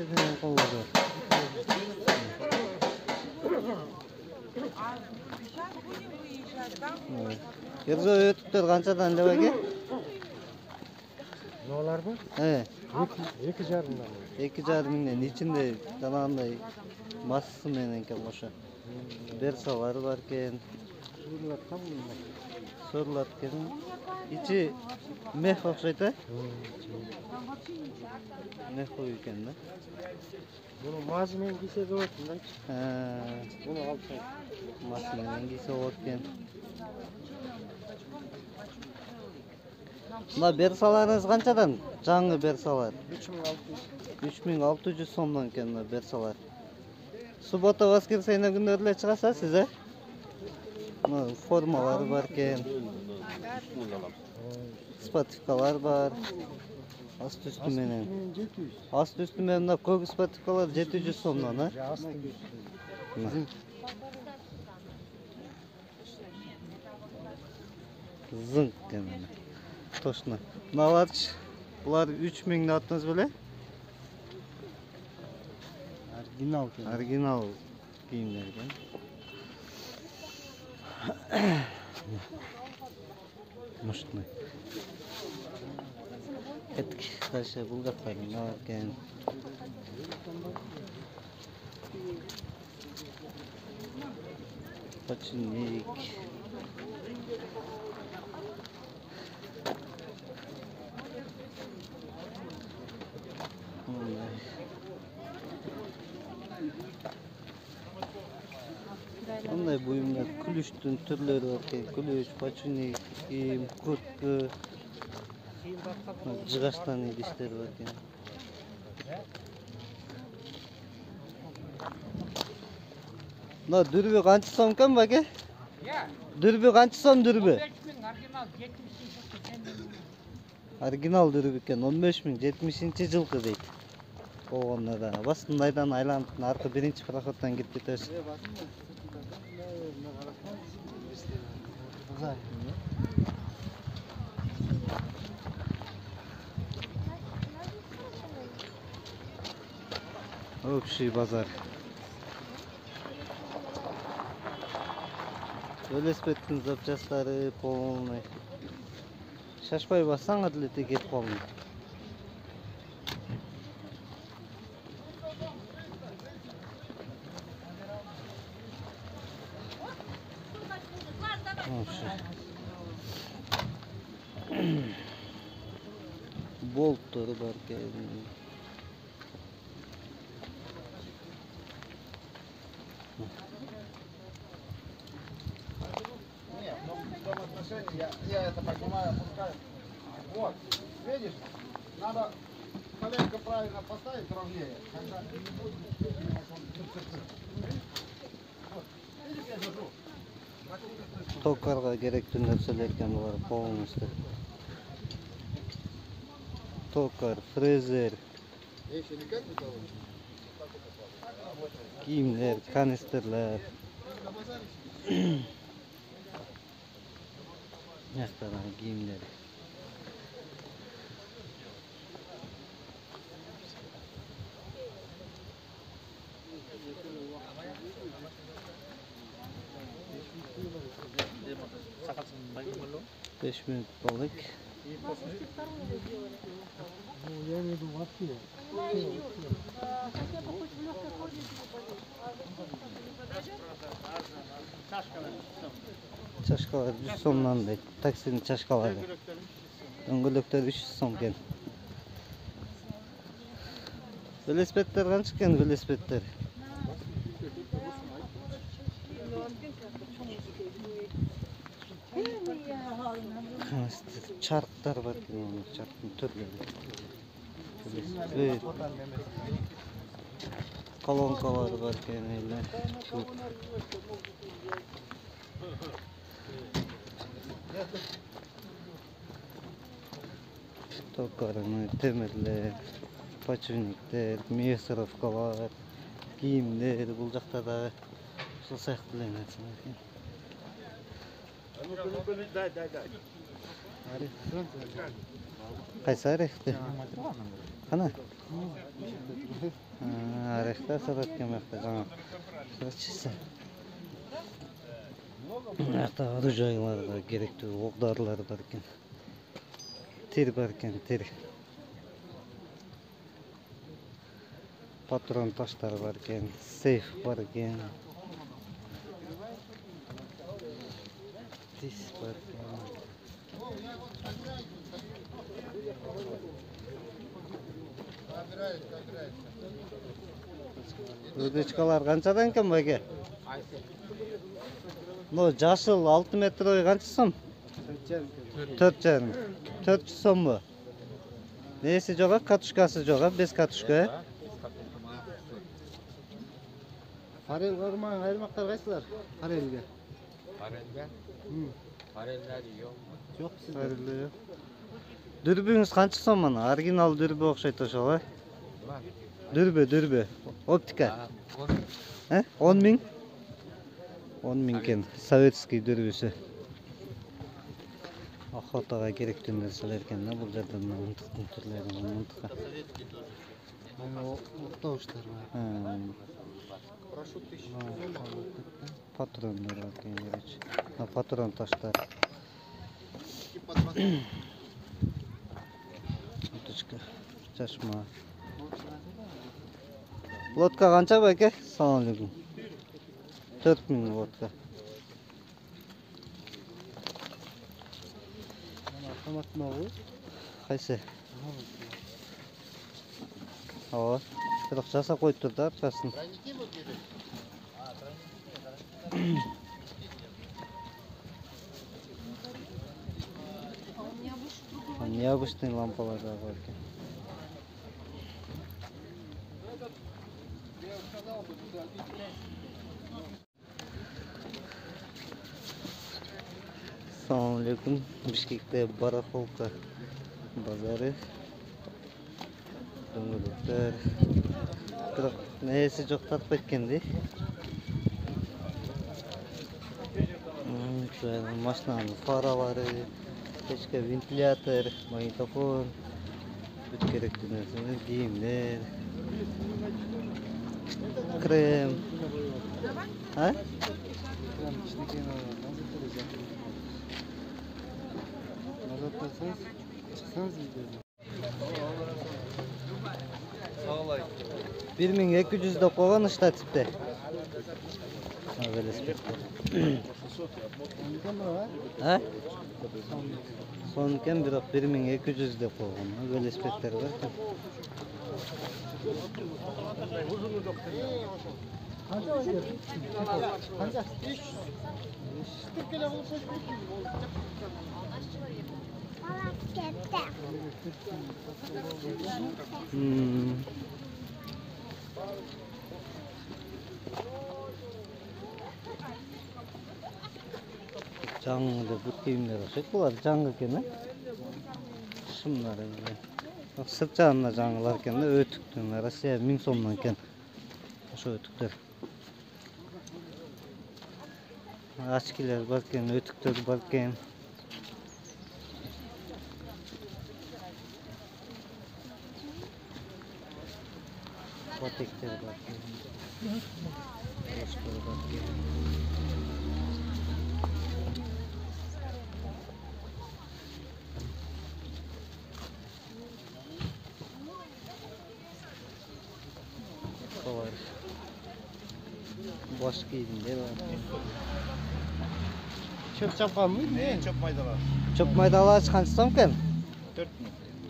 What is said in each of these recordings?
деген колдор. Ерзо өтүптөр канчадан деп эке? Nolar mı? He. 2,5'dan. 2,5 миңден ичинде жанагындай массасы менен экен кошо. Берсалар бар экен. Сорулат экен. İçi meh окшойт э? Meh koyu eкен да. Bunu mazmen giyse de olsun da. Bunu alsaydı. Masmenен кийсе болот экен. Мына берсаларыңыз канчадан? Жаңы берсалар. 3600 сомдон экен мына берсалар. Суббота, воскресенье күндөрү эле чыгасыз сиз э? Мына формалар бар экен. Спативкалар бар. Аст үстү менен. Аст үстү менен мына көк спативкалар 700 сомдон э? Зыңк экен. Точно. Мыналарчы. Булар 3000 деп аттыңыз беле? Оригинал. Оригинал кийимдер экен. Мыштный. Этик дальше булгакларым бар экен. Починник. Мындай буюмдар күлүштүн түрлөрү бар экен. Күлүш, починник, кийим, куртка, жыгаштан идиштер бар экен. Мына дүрбү канча сом экен баке? Дүрбү канча сом дүрбү? Оригинал дүрбү экен 15.000 70-жылкы дейт. Болгондо да басындайдан айланып аркы биринчи пароходдон кирип кетебиз. Общий базар. Велосипедтин запчасттары полный. Шашпай бассаң деле кетип калдым. Болттары бар экен. Я это понимаю, опускаю. Вот, видишь, надо коленка правильно поставить ровнее. Когда не будет, вот, видишь, я держу. Токарга керектүү нерселер экен булар полностью. Токар, фрезер, кийимдер, канистрлер. Яктаган кийимдер. Beş minut balık. Я имею в виду вообще. Çaşkalar 100 somdan deyt. Taksinin çaşkaları. Öngölöktör 300 som eкен. Velosipedler kança eкен velosipedler? Çarklar var ki onun çarkın türleri. Velosiped. Kolonkalar var ki öyle. Tokarını, temirler, paçunikler, mesrafkalar, giyimler, bulacakta da şu sahtelerin hepsini. Qaysi arifdi? Qana? Ayakta saat kemekte жаңа. Сырчысы. Ayakta orujaylar var, gerekli oklarlar var ekan. Tir var ekan, tir. Patron taşlar var ekan, seyf var ekan. Dis var ekan. Ödечкалар канчадан экен баке? Ну, жашыл 6 метрой канча сом? 4,5. 400 сомбу? Несі жоға? Катушкасы жоға? Без катушка? Farel varman ayırmaklar kaçtılar? Farelge. Farelge? Fareller yok. Yok sizde. Farelli yok. Дүрбүңүз канча сом ана? Оригинал дүрбү окшойт ошол, э? Var. Дүрбү. Оптика. 10 10 миң? 10 миң кен. Советский дүрбүсү. Охотага керектүү нерселер экен да бул жерден мынтыктын түрлөрү мынтыкка. Oktavuşlar var. Patronlar var eкен, короче. Патрон таштар. Уточка, чашма. Лодка канча баке? Салам алейкум. 4 миң лодка. Автомат mı bu? Кайсы? Ооба. Бирок жасап коюптур да аркасын. Необычный лампалар да бар экен. Assalamu alaikum. Bishkekte Baraxolka bozori. Дөңгөлөктөр. Бирок нерсе жок тартып кеткенди. Машинанын фаралары, печка, вентилятор, магнитофон, бүт керектүү нерселер, кийимдер, крем. А? Krem içindeki nazır olacak. Nazır olsanız çıksanız videoda. 1200 деп койгон штативде. Велосипедтер. Onda mı var? А? Сонукен бирок 1200 деп койгон. Велосипедтер бар экен. Kanca var? Kanca? 40 kilo olursa жаңы бут кийимдер окшойт. Булар жаңы экен, э? Шымдары. Сырт жагында жаңылар экен да, өтүктүн. Россия 1000 сомдон экен. Ошо өтүктөр. Ачкилер бар экен, өтүктөр бар экен. Патектер бар экен. Башкалар бар экен. Var. Baş kiyimler var. çöp çapan mı? Ne? Çok maydalar. Çok maydalar kaç somken? 4.000.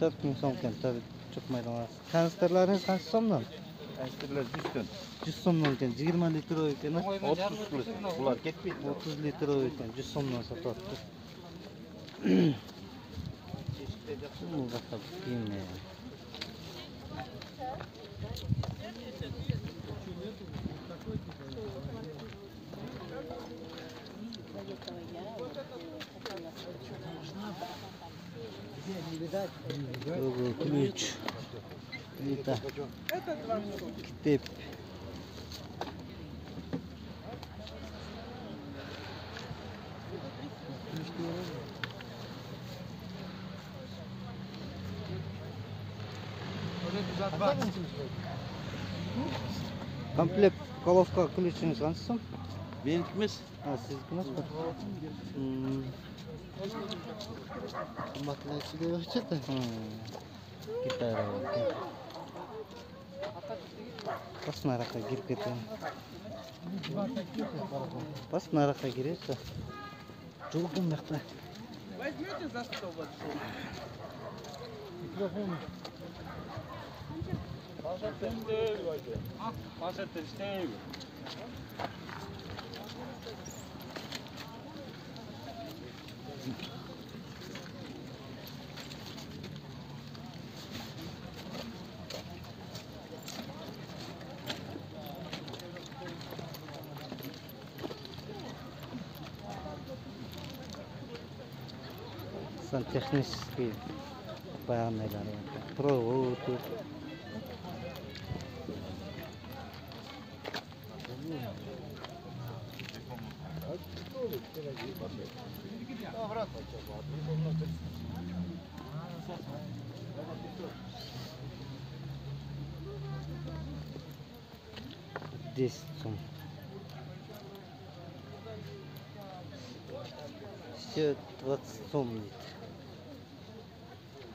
4000 somken tabii çok maydalar. Kanisterleriniz kaç somdan? Enstitüler 100 somdan ken 20 litre o eken. 30 litre. Bunlar ketmeydi. 30 litre o eken 100 somdan satatdı. Bu bakalım kiyim ne yani. Ключ. Плита. Китеп. Orada düzelt bak. Komplekt головка ключіңіз қанша сом? Менікі емес. Сіздікі емес пе? Қымбаттың ішінде өтеді. Китайға екен. Бас нараққа кіріп кетемін. Бас нараққа кіресі. Жолдың мақта. Возьмете за 100 вот. Микрофон. Пожалуйста, стейк. Сантехнический баянайлар. Провод. Здесь сум. Все 20 сом нет.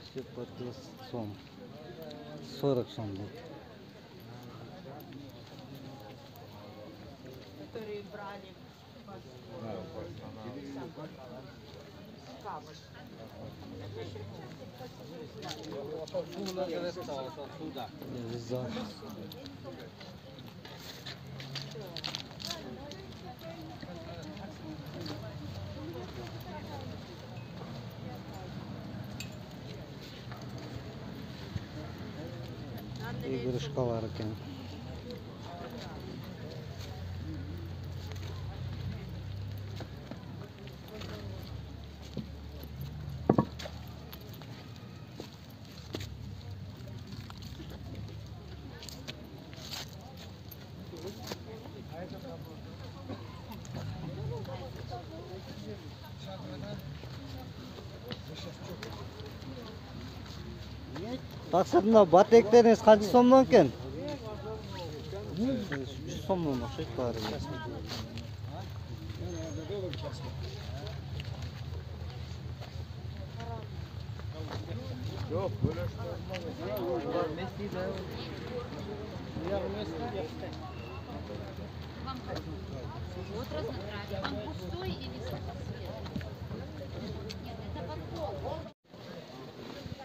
Все по 20 сом. 40 сом нет. Которые брали Вязал. Игрушкалар екен. Тақсырдың батектеріңіз қанша сомнан екен? 100 сомнан ұқсайды бары. Yok, böyle Messi de. Вот разнообразие. Вам пустой или свет? Нет, это под пол.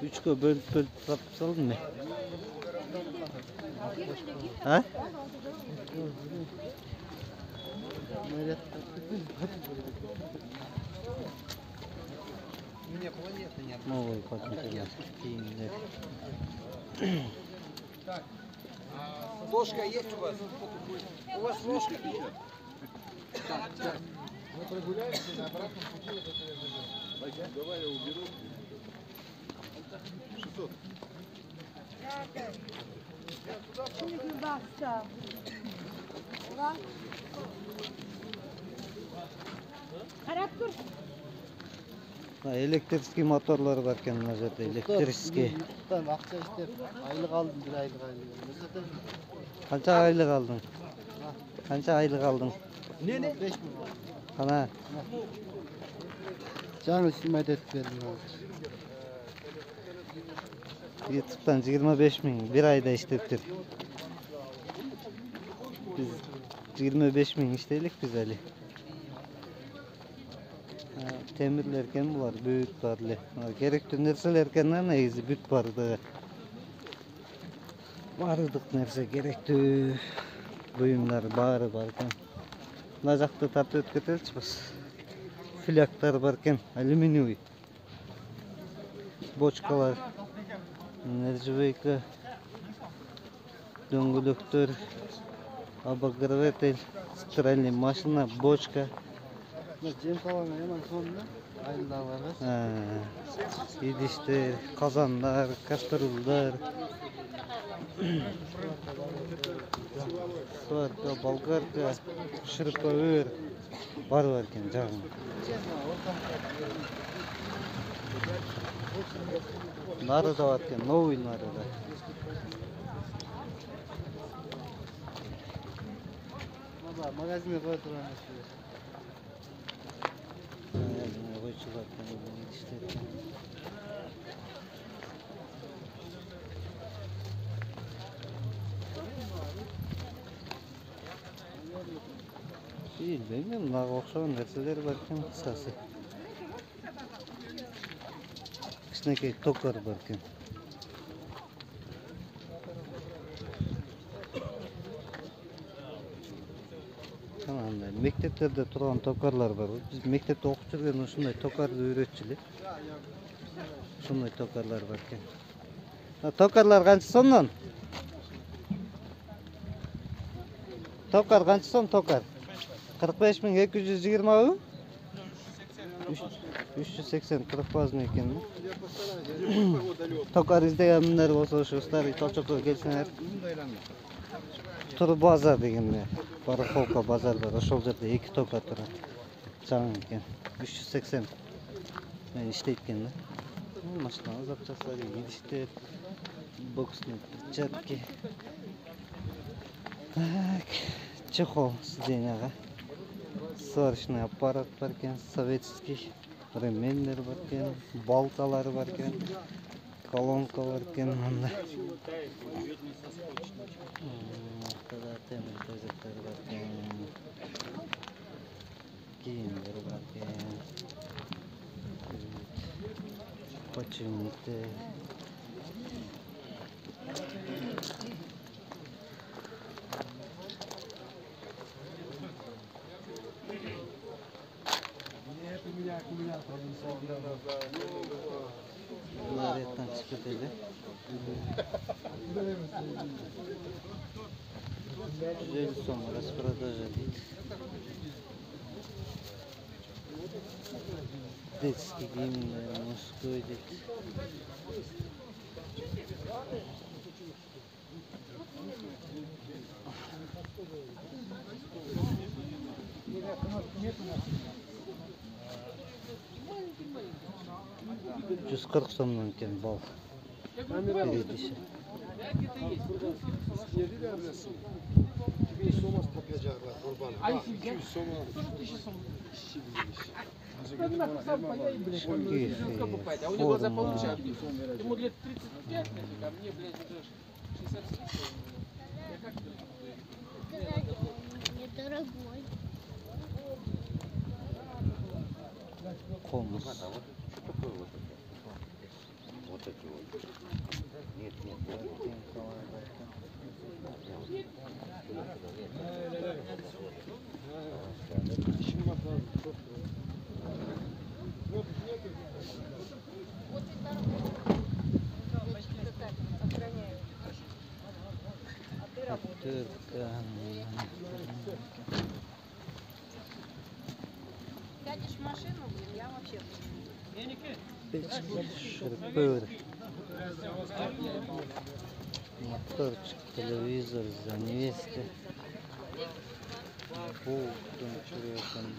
3'e bölüp satıp saldın mı? Ha? Новый посмотрел. Ложка есть у вас? У вас ложка? Мы прогуляемся на обратном пути. Давай я уберу. 600. Elektrikli motorlar var ekan mына жерде. Elektrikli. Ақша істеп, айлық алдым, бір айлық алдым. Qancha aylık aldın? Qancha aylık aldın? Ne? 5 bin. Ana. Жаңыл снимать etip verdim abi. YouTube'dan 25 bin bir ayda işlettir. Biz 25 bin işledik biz Ali. Temirlerken bular büyük varlı. Gerekli nerselerken neyse büyük vardı. Vardık nerse gerekli buyumlar bağırı varken. Lacakta tatlı ötketelç bas. Filaklar varken alüminyum. Boçkalar. Nержавейка. Дөнгөлөктөр. Обогреватель. Стиральный машина. Бочка. Cem kalanı hemen sonunda ayrılar var. İdişler, kazanlar, kastrollar. Сварка, болгарка, широковер. Бар екен жағын. Нары да бар екен, новый нары да. var. Magazine koydular. Magazine koyucularken yetiştirirken. Değil, bilmiyorum. Daha okşaman derseleri varken kısası. Kışnaki tokar varken. Tamam da mekteplerde turan tokarlar var. Biz mektepte okup жүрген ушундай токарды үйрөтчү эле. Ушундай tokarlar varken. Tokarlar канча сомдон? Tokar kançı son tokar? 45.220 mı? 380 40 mı eкен? Tokar izleyenler olsa uşlar Toçok'a gelsinler. Tur bazar degenler. Барахолка базар бар. Ошол жерде 2 токар турат. Жаңы экен. 380. Мен иштейт экен да. Машина запчасттары, идиштер, боксный перчатки. Так, чехол сиденьяга. Сварочный аппарат бар экен, советский. Ремендер бар экен, балталар бар экен, колонка бар экен, мында. Ортада темир тезектер бар экен. Кийимдер бар экен. Подшипниктер. Лареттан чыгып эле. 150 сом распродажа дейт. Детский кийимдер, мужской дейт. Жүз 40 сомдон экен бал. Бередиши. У него за полчаса. Ему лет 35, а мне, блядь, уже 67. Недорогой. Комус. Вот эти вот. Нет, нет, нет. Сядешь в машину, блин, я вообще... Шерпер. Моторчик, телевизор, занавеска. Болт,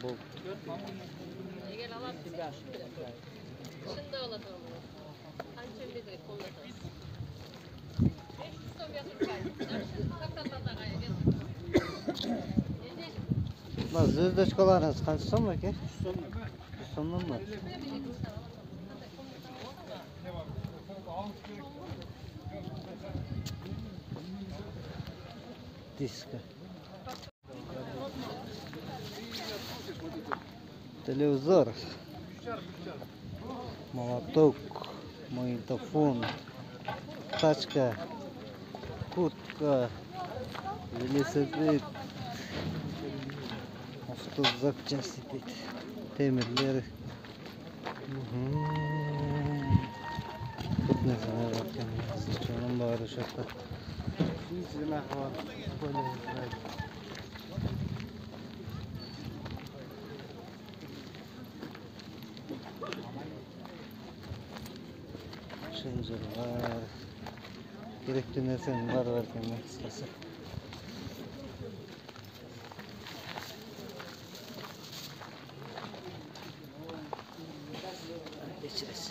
болт. Егер алып тебя шында алады ол. Қанша береді комнатасы? 500 сом я Мына звездочкаларыңыз қанша сом екен? 100 сомнан ба? Диска. Телевизор. Молоток. Магнитофон. Тачка. Куртка. Велосипед. Автозапчасти дейді. Темірлер. Тут не знаю, зачем бары шақта. Шынжыр бар. Керекті нәрсенің бар екен қысқасы. Geçiriz.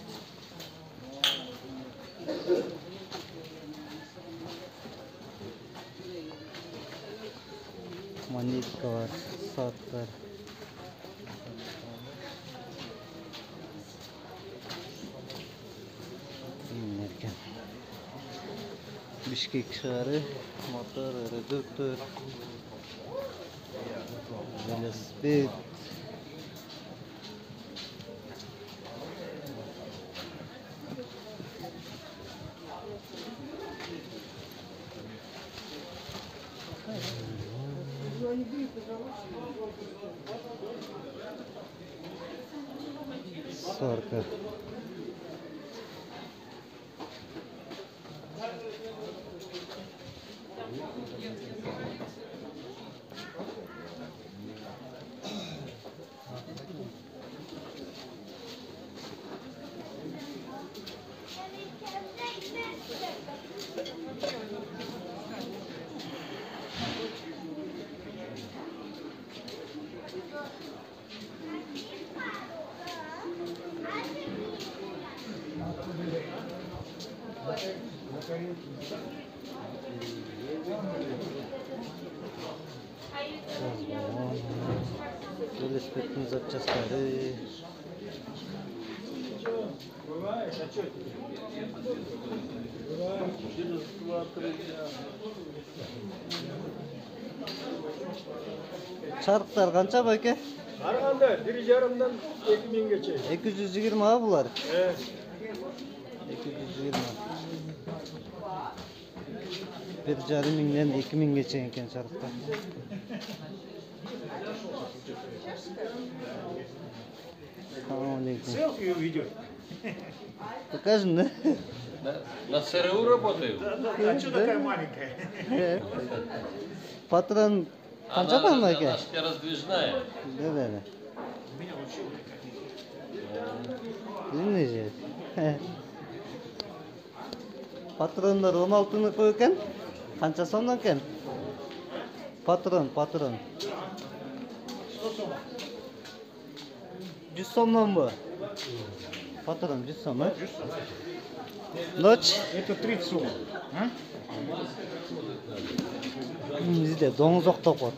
Monetkалар, saattар. Ekan. Bishkek shahri, motor, reduktor, velosiped. Сварка. Велосипедтің запчастары. Çarıklar kança baka? Арғанда 1,5-дан 2.000-ге. 220 ha bular. 220. 1,5 mingden 2.000 geçen eken çarıklar. Селфи увидел. Покажи, да? На ЦРУ работаю. А что такая маленькая? Патрон kança mı baka? Она раздвижная. Да. Dinleyeceğiz. Patronlar 16'ını koyarken kança sondan ken? Patron. 100 somdan bu. Patron 100 som mu? Nöç. Это 30 сом. Bizde donuzokta koydu.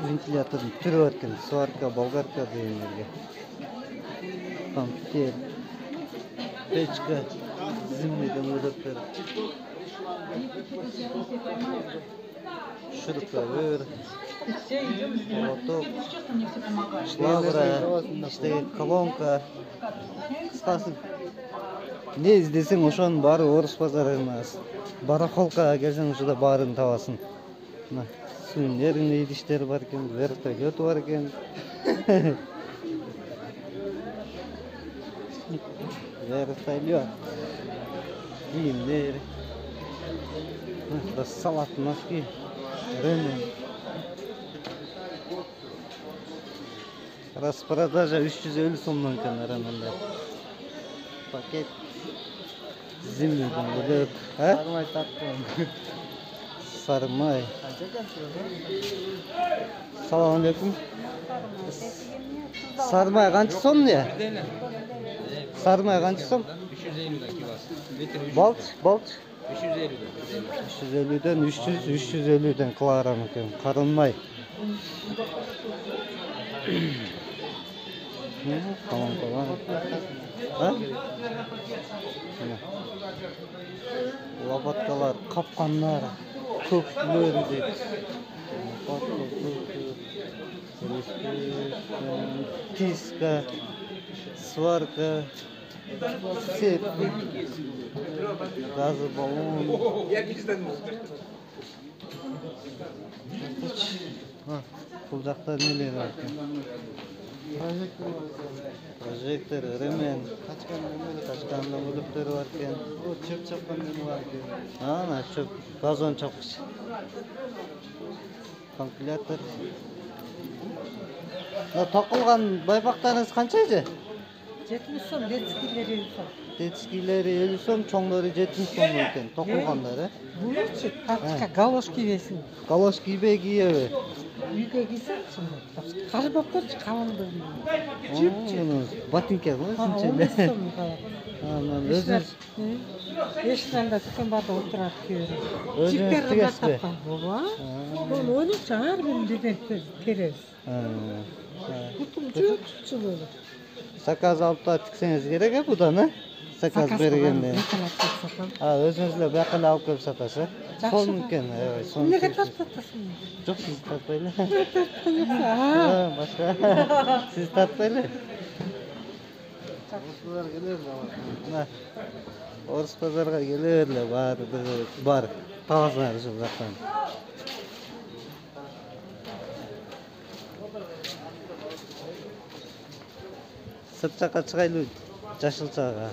Ventilatorun türü var ekan, svarka, bolgarka deganlarga. Kompüter, pechka, zimmedan o'rablar. Шуруповерт, молоток, швабра, işte колонка. Қысқасы, не іздесең ошоның бары орыс базарына, барахолкаға келсең ошода барын табасың. Мына сүйіндердің идиштері бар екен, вертолет бар екен. Вертолет, киімдер. Салат, носки, ремен. Распродажа 350 сомнан екен ремендер. Пакет зимнийден бөлек. Сармай тапқан. Сармай. Салам алейкум. Сармай қанша сом не? Сармай қанша сом? 550'den kilosu. Балч? 550'den. 350'den 350'den kilogram ekan. Qarınmay. Tamam. Ha? Лопаткалар, капкандар, көпүлөр дейт. Тиска, сварка, сеп, газы баллон. Бұл жақта нелер бар екен? Projektör, remen, kaçkanlı bölüktörü var ekan. O çöp çapkan nemi var ekan. Ana çöp, gazon çapkıç. Kalkulator. Toqilgan baypaqlarınız qanchaja? 70 so'm, detskileri 50 so'm. Tetskileri 50 so'm, cho'nglari 70 so'm ekan. Toqilganlari. Bunchi pastga galosh kiyvesin. Galosh kiybey kiyaver. Uyga kiysa shunday. Qarib olib ko'rchi qalamda. Bunu botinka mı? Ha, 15 so'm qoladi. Aman o'zingiz Eshitganda tutgan barda o'tirib kiyverin. O'zingiz tigasizmi? Baba. Bunu o'ynacha har bir teres. Ha. Butun cho'chchi bo'ladi. Sakaz olib tiksangiz kerak bu da ne? Sakaz berganda. Ha, o'zingizlar bu yoqqa olib kelib sotasiz. Sol mumkin, evet, son. Nega tartatasan? Yo'q, siz tartmaylar. Ha. Ha, boshqa. Siz tartmaylar. Ruslar gelerdi ama. Ha. O'ris bozorga kelarlar, bor. Tog'azlar shu yoqdan. Sirtchaqa chiqaylik, Jashilchaga.